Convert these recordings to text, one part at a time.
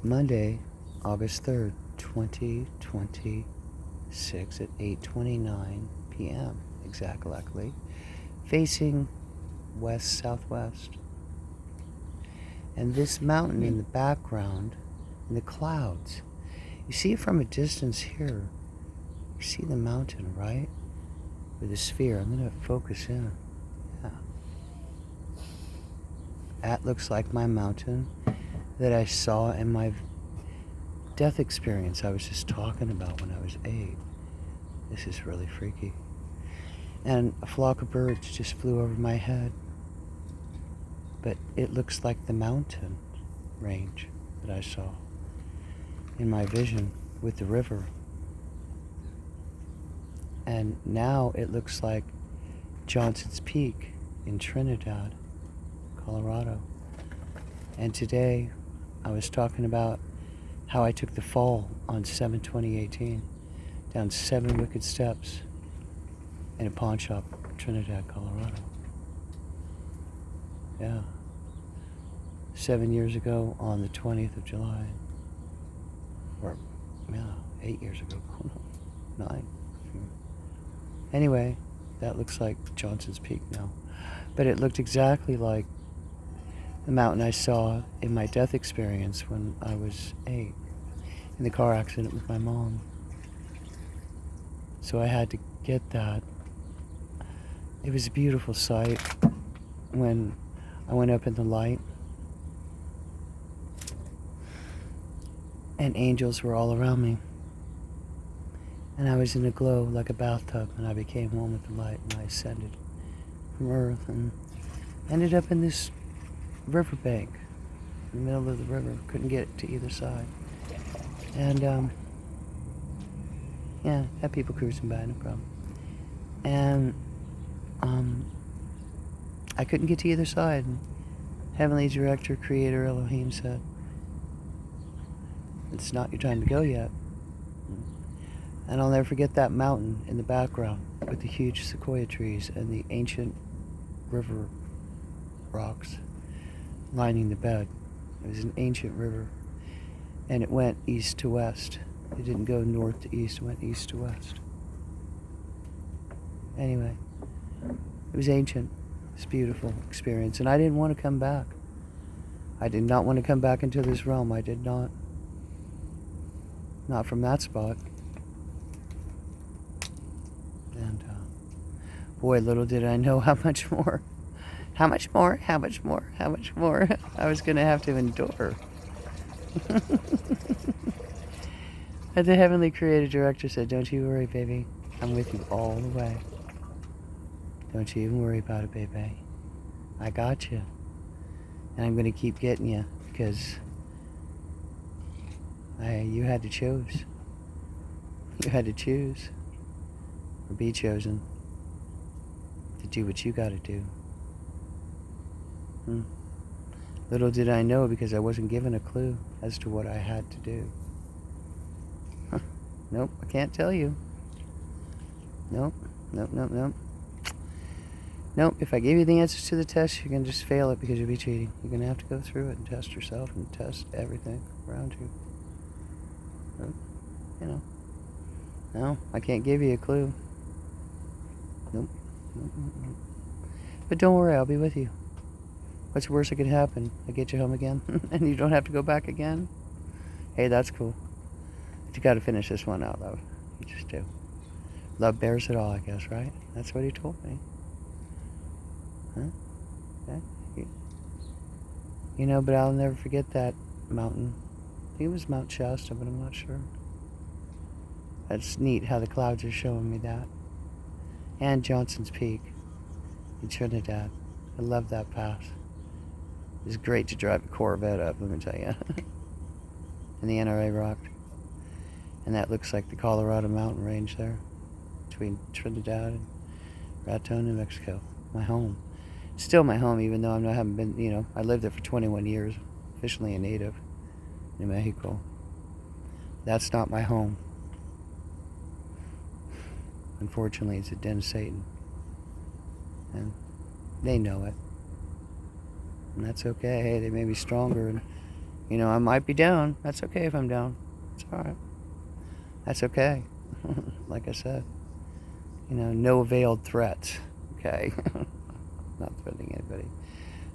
Monday, August 3rd, 2026 at 8:29 p.m. exactly, facing west-southwest. And this mountain in the background, in the clouds, you see it from a distance here. You see the mountain, right? With the sphere. I'm going to focus in. Yeah. That looks like my mountain that I saw in my death experience I was just talking about when I was 8. This is really freaky. And a flock of birds just flew over my head. But it looks like the mountain range that I saw in my vision with the river. And now it looks like Johnson's Peak in Trinidad, Colorado. And today I was talking about how I took the fall on 7/20/18 down 7 wicked steps in a pawn shop, Trinidad, Colorado. Yeah. 7 years ago on the 20th of July. Or, yeah, 8 years ago. 9. Anyway, that looks like Johnson's Peak now. But it looked exactly like the mountain I saw in my death experience when I was 8 in the car accident with my mom. So I had to get that. It was a beautiful sight when I went up in the light and angels were all around me. And I was in a glow like a bathtub, and I became one with the light, and I ascended from earth and ended up in this riverbank in the middle of the river. Couldn't get to either side. And, yeah, had people cruising by, no problem. And, I couldn't get to either side. And Heavenly Director, Creator, Elohim said, "It's not your time to go yet." And I'll never forget that mountain in the background with the huge sequoia trees and the ancient river rocks lining the bed. It was an ancient river, and it went east to west. It didn't go north to east, it went east to west. Anyway, it was ancient. It's a beautiful experience, and I didn't want to come back. I did not want to come back into this realm. I did not. Not from that spot. And boy, little did I know how much more I was going to have to endure. And the Heavenly Creator Director said, "Don't you worry, baby. I'm with you all the way. Don't you even worry about it, baby. I got you. And I'm going to keep getting you because you had to choose. You had to choose or be chosen to do what you got to do." Little did I know, because I wasn't given a clue as to what I had to do. Nope, I can't tell you. Nope. Nope, if I give you the answers to the test, you're going to just fail it because you'll be cheating. You're going to have to go through it and test yourself and test everything around you. You know. No, I can't give you a clue. Nope. But don't worry, I'll be with you. What's the worst that could happen? I get you home again and you don't have to go back again? Hey, that's cool. But you got to finish this one out, love. You just do. Love bears it all, I guess, right? That's what he told me. Huh? Yeah. You know, but I'll never forget that mountain. I think it was Mount Shasta, but I'm not sure. That's neat how the clouds are showing me that. And Johnson's Peak in Trinidad. I love that pass. It's great to drive a Corvette up, let me tell you. And the NRA rocked. And that looks like the Colorado mountain range there, between Trinidad and Raton, New Mexico. My home. Still my home, even though I haven't been, I lived there for 21 years, officially a native, New Mexico. That's not my home. Unfortunately, it's a den of Satan. And they know it. And that's okay. Hey, they made me stronger and You know, I might be down. That's okay if I'm down. It's alright. That's okay. Like I said, you know, no veiled threats. Okay? Not threatening anybody.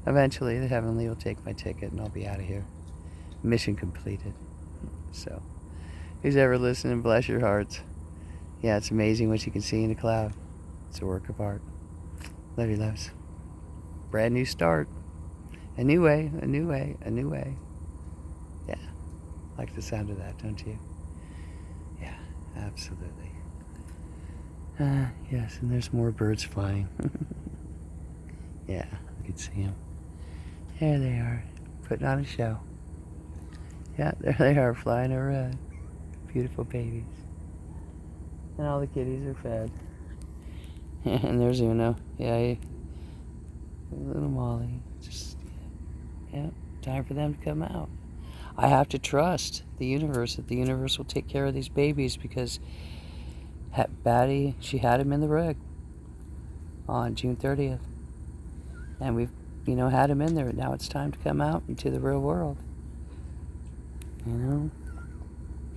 Eventually, the Heavenly will take my ticket and I'll be out of here. Mission completed. So, who's ever listening, bless your hearts. Yeah, it's amazing what you can see in a cloud. It's a work of art. Love you, loves. Brand new start. A new way, a new way, a new way. Yeah. Like the sound of that, don't you? Yeah, absolutely. Yes, and there's more birds flying. Yeah, I can see them. There they are, putting on a show. Yeah, there they are, flying around. Beautiful babies. And all the kitties are fed. And there's Uno. Yeah, little Molly. Just, yeah, time for them to come out. I have to trust the universe, that the universe will take care of these babies, because Batty, she had him in the rig on June 30th. And we've, you know, had him in there. Now it's time to come out into the real world. You know?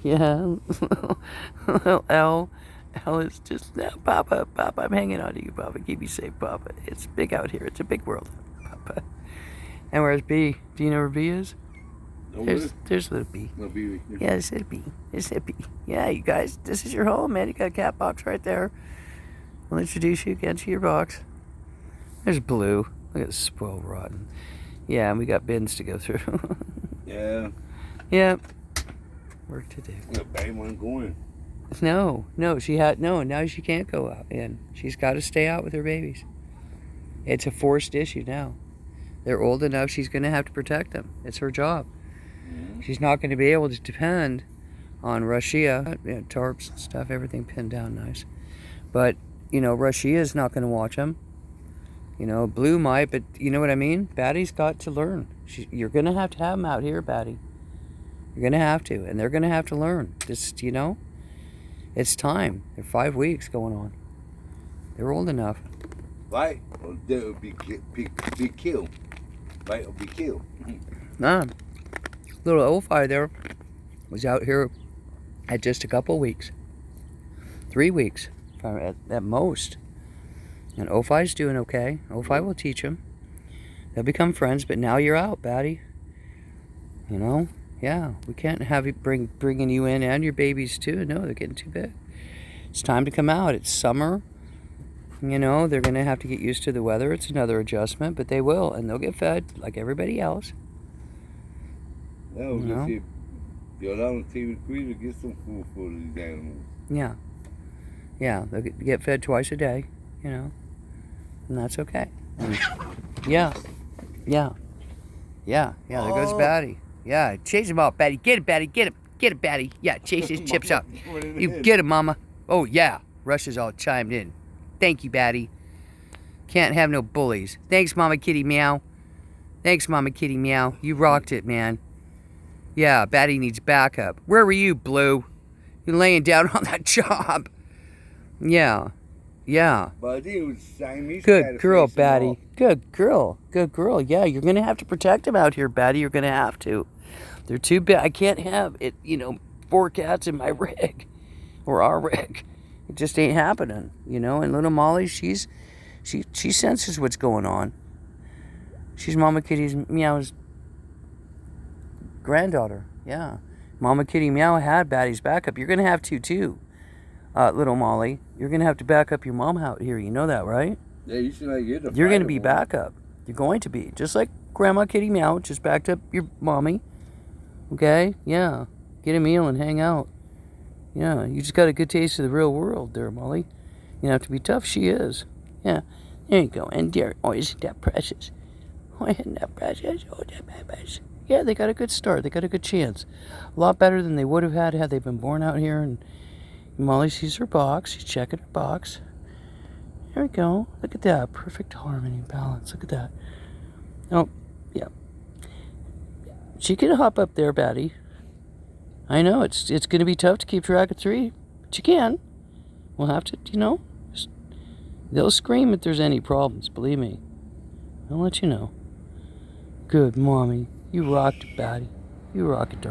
Yeah. L is just, no, Papa, I'm hanging on to you, Papa. Keep me safe, Papa. It's big out here. It's a big world, Papa. And where's B? Do you know where B is? There's little B. No, B. Yeah, there's a B. There's a B. Yeah, you guys, this is your home, man. You got a cat box right there. We'll introduce you again to your box. There's Blue. Look at this spoiled rotten. Yeah, and we got bins to go through. Yeah. Yeah. Work to do. The baby wasn't going. No, now she can't go out in. She's got to stay out with her babies. It's a forced issue now. They're old enough, she's going to have to protect them. It's her job. Mm-hmm. She's not going to be able to depend on Russia, you know, tarps and stuff, everything pinned down nice. But, you know, Russia's not going to watch them. You know, Blue might, but you know what I mean? Batty's got to learn. You're going to have them out here, Batty. You're going to have to, and they're going to have to learn. Just, you know, it's time. They're 5 weeks going on. They're old enough. Right? Or they'll be killed. Right? Or be killed. Nah. Little Ophi there was out here at just a couple weeks. 3 weeks at most. And Ophi's doing okay. Ophi will teach him. They'll become friends, but now you're out, Batty. You know? Yeah, we can't have you bringing you in and your babies too. No, they're getting too big. It's time to come out. It's summer. You know, they're going to have to get used to the weather. It's another adjustment, but they will, and they'll get fed like everybody else. Yeah, we'll just see. Go down to TV3 to get some food for these animals. Yeah. Yeah, they'll get fed twice a day, you know, and that's okay. And yeah. There goes Batty. Yeah, chase him off, Batty. Get it, Batty. Get it, Batty. Yeah, chase his chips up. You get him, Mama. Oh, yeah. Rush is all chimed in. Thank you, Batty. Can't have no bullies. Thanks, Mama Kitty Meow. Thanks, Mama Kitty Meow. You rocked it, man. Yeah, Batty needs backup. Where were you, Blue? You're laying down on that job. Yeah. But it was Siamese. Good girl, Batty. Good girl. Yeah, you're going to have to protect him out here, Batty. You're going to have to. They're too big. I can't have it, 4 cats in my rig. Or our rig. It just ain't happening, And little Molly, she senses what's going on. She's Mama Kitty Meow's granddaughter. Yeah. Mama Kitty Meow had Batty's backup. You're going to have to, too. Little Molly, you're going to have to back up your mom out here. You know that, right? Yeah, you should not get the You're going to be backup. You're going to be. Just like Grandma Kitty Meow just backed up your mommy. Okay? Yeah. Get a meal and hang out. Yeah, you just got a good taste of the real world there, Molly. You have to be tough. She is. Yeah. There you go. And dear, oh, isn't that precious? Oh, isn't that precious? Oh, that precious. Yeah, they got a good start. They got a good chance. A lot better than they would have had they been born out here. And Molly sees her box. She's checking her box. There we go. Look at that. Perfect harmony and balance. Look at that. Oh, yeah. She can hop up there, Batty. I know, it's going to be tough to keep track of 3, but you can. We'll have to, they'll scream if there's any problems, believe me. I'll let you know. Good, Mommy. You rocked it, Batty. You rock it, darling.